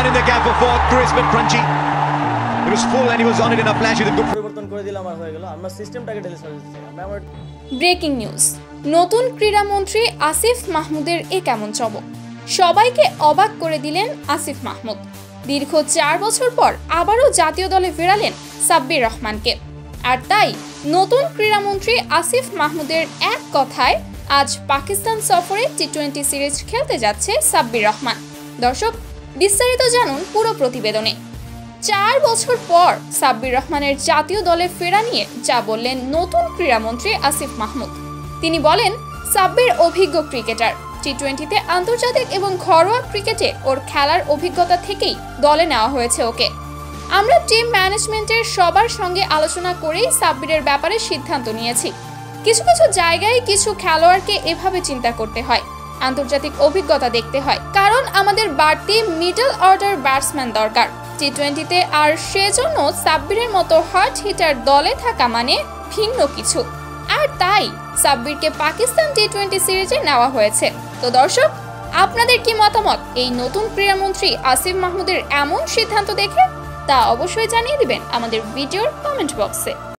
in the gap for fourth, crisp but crunchy. It was full and he was on it in a flash with a good পরিবর্তন করে দিলাম আর হয়ে গেল আমরা সিস্টেমটাকে delete করে দিচ্ছি আমরা ব্রেকিং নিউজ নতুন ক্রীড়ামন্ত্রী আসিফ মাহমুদের এ কেমন চমক সবাইকে অবাক করে দিলেন আসিফ মাহমুদ দীর্ঘ 4 বছর পর আবারও জাতীয় দলে ফেরালেন সাব্বির রহমানকে আর তাই নতুন ক্রীড়ামন্ত্রী আসিফ মাহমুদের এক কথায় আজ পাকিস্তান সফরে টি20 সিরিজ খেলতে যাচ্ছে সাব্বির রহমান দর্শক বিস্তারিত জানুন পুরো প্রতিবেদনে 4 বছর পর সাব্বির রহমানের জাতীয় দলে ফেরা নিয়ে যা বললেন নতুন ক্রীড়ামন্ত্রী আসিফ মাহমুদ তিনি বলেন সাব্বির অভিজ্ঞ ক্রিকেটার টি20তে আন্তর্জাতিক এবং ঘরোয়া ক্রিকেটে ওর খেলার অভিজ্ঞতা থেকেই দলে নেওয়া হয়েছে ওকে আমরা টিম ম্যানেজমেন্টের সবার সঙ্গে আলোচনা করেই সাব্বিরের ব্যাপারে সিদ্ধান্ত নিয়েছি কিছু কিছু জায়গায় কিছু খেলোয়াড়কে এভাবে চিন্তা করতে হয় আন্তর্জাতিক অভিজ্ঞতা দেখতে হয় কারণ আমাদের বাড়তি মিডল অর্ডার ব্যাটসম্যান দরকার টি20তে আর সেজন্য সাব্বিরের মতো হার্ট হিটার দলে থাকা মানে ভিন্ন কিছু আর তাই সাব্বিরকে পাকিস্তান টি20 সিরিজে নেওয়া হয়েছে তো দর্শক আপনাদের কি মতামত এই নতুন ক্রীড়ামন্ত্রী আসিফ মাহমুদের এমন সিদ্ধান্ত দেখে তা অবশ্যই জানিয়ে দিবেন আমাদের ভিডিওর কমেন্ট বক্সে।